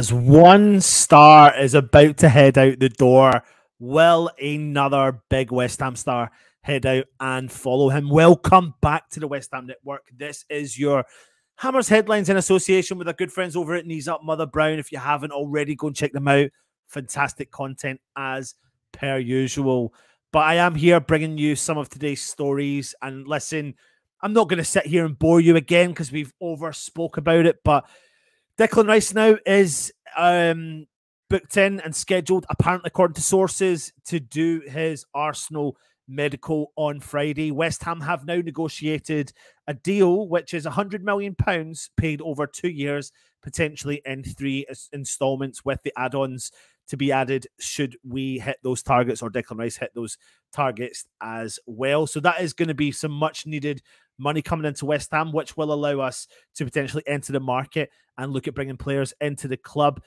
As one star is about to head out the door, will another big West Ham star head out and follow him? Welcome back to the West Ham Network. This is your Hammers Headlines in association with our good friends over at Knees Up Mother Brown. If you haven't already, go and check them out. Fantastic content as per usual. But I am here bringing you some of today's stories. And listen, I'm not going to sit here and bore you again because we've spoke about it, but Declan Rice now is booked in and scheduled, apparently according to sources, to do his Arsenal medical on Friday. West Ham have now negotiated a deal which is £100 million paid over 2 years, potentially in 3 installments, with the add-ons to be added should we hit those targets or Declan Rice hit those targets as well. So that is going to be some much needed money coming into West Ham, which will allow us to potentially enter the market and look at bringing players into the club.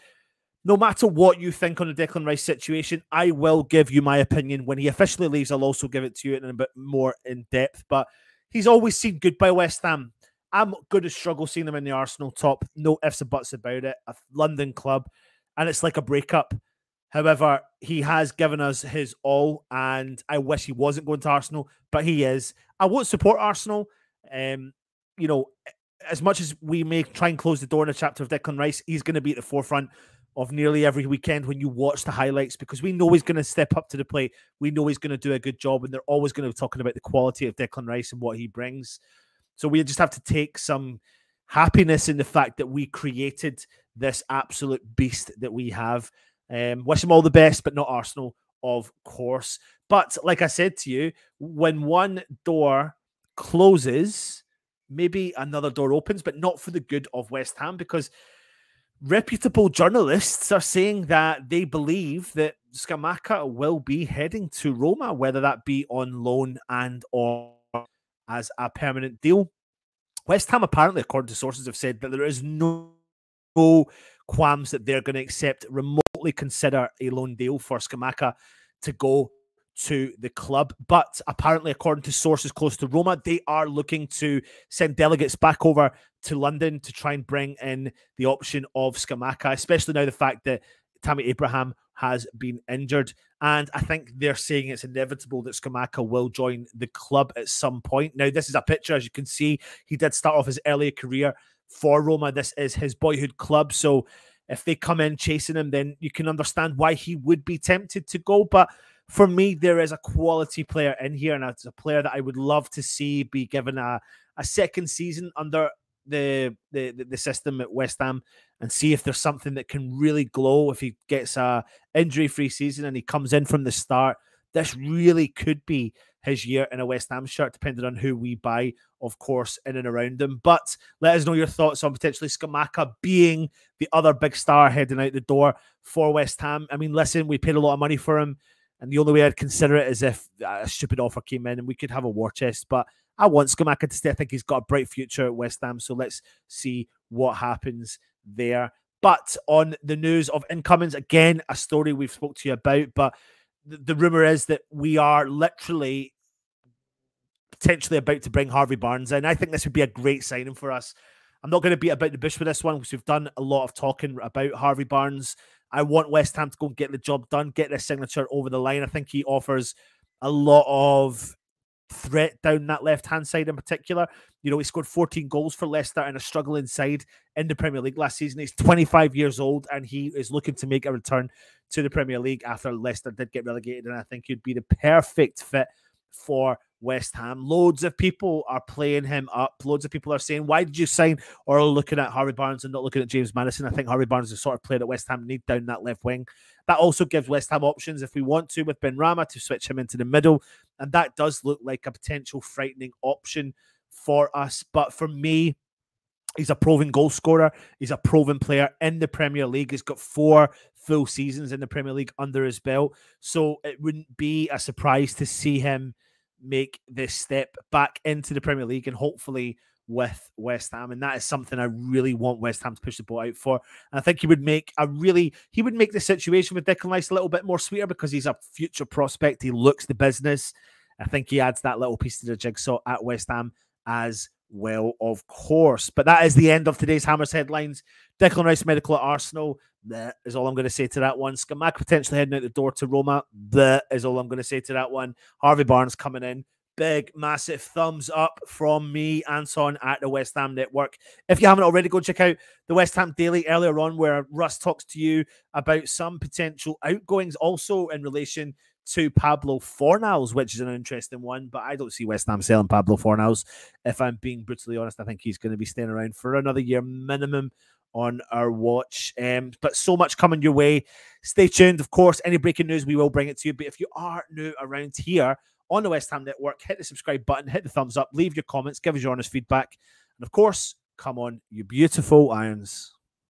No matter what you think on the Declan Rice situation, I will give you my opinion. When he officially leaves, I'll also give it to you in a bit more in depth. But he's always seen good by West Ham. I'm going to struggle seeing them in the Arsenal top. No ifs or buts about it. A London club. And it's like a breakup. However, he has given us his all, and I wish he wasn't going to Arsenal, but he is. I won't support Arsenal. You know, as much as we may try and close the door in a chapter of Declan Rice, he's going to be at the forefront of nearly every weekend when you watch the highlights, because we know he's going to step up to the plate. We know he's going to do a good job, and they're always going to be talking about the quality of Declan Rice and what he brings. So we just have to take some happiness in the fact that we created this absolute beast that we have. Wish him all the best, but not Arsenal, of course. But like I said to you, when one door closes, maybe another door opens, but not for the good of West Ham, because reputable journalists are saying that they believe that Scamacca will be heading to Roma, whether that be on loan and or as a permanent deal. West Ham, apparently, according to sources, have said that there is no qualms that they're going to accept, remotely consider a loan deal for Scamacca to go to the club. But apparently, according to sources close to Roma, they are looking to send delegates back over to London to try and bring in the option of Scamacca, especially now the fact that Tammy Abraham has been injured. And I think they're saying it's inevitable that Scamacca will join the club at some point. Now, this is a picture, as you can see. He did start off his earlier career for Roma. This is his boyhood club. So if they come in chasing him, then you can understand why he would be tempted to go. But for me, there is a quality player in here, and it's a player that I would love to see be given a second season under the system at West Ham and see if there's something that can really glow. If he gets a injury-free season and he comes in from the start, this really could be his year in a West Ham shirt, depending on who we buy, of course, in and around him. But let us know your thoughts on potentially Scamacca being the other big star heading out the door for West Ham. I mean, listen, we paid a lot of money for him, and the only way I'd consider it is if a stupid offer came in and we could have a war chest. But I want Scamacca to stay. I think he's got a bright future at West Ham, so let's see what happens there. But on the news of incomings, again, a story we've spoke to you about, but the rumor is that we are literally potentially about to bring Harvey Barnes in. I think this would be a great signing for us. I'm not going to beat about the bush with this one because we've done a lot of talking about Harvey Barnes. I want West Ham to go and get the job done, get this signature over the line. I think he offers a lot of threat down that left-hand side in particular. You know, he scored 14 goals for Leicester in a struggling side in the Premier League last season. He's 25 years old and he is looking to make a return to the Premier League after Leicester did get relegated, and I think he'd be the perfect fit for West Ham. Loads of people are playing him up. Loads of people are saying, why did you sign or looking at Harvey Barnes and not looking at James Maddison? I think Harvey Barnes is the sort of player that West Ham need down that left wing. That also gives West Ham options if we want to with Benrahma to switch him into the middle, and that does look like a potential frightening option for us. But for me, he's a proven goal scorer. He's a proven player in the Premier League. He's got 4 full seasons in the Premier League under his belt. So it wouldn't be a surprise to see him make this step back into the Premier League and hopefully with West Ham. And that is something I really want West Ham to push the ball out for. And I think he would make the situation with Declan Rice a little bit more sweeter because he's a future prospect. He looks the business. I think he adds that little piece to the jigsaw at West Ham as well, of course. But that is the end of today's Hammers headlines. Declan Rice medical at Arsenal. That is all I'm going to say to that one. Scamack potentially heading out the door to Roma. That is all I'm going to say to that one. Harvey Barnes coming in. Big, massive thumbs up from me, Anton, at the West Ham Network. If you haven't already, go check out the West Ham Daily earlier on, where Russ talks to you about some potential outgoings, also in relation to Pablo Fornals, which is an interesting one. But I don't see West Ham selling Pablo Fornals. If I'm being brutally honest, I think he's going to be staying around for another year minimum on our watch. But so much coming your way. Stay tuned. Of course, any breaking news, we will bring it to you. But if you are new around here on the West Ham Network, hit the subscribe button, hit the thumbs up, leave your comments, give us your honest feedback. And of course, come on, you beautiful Irons.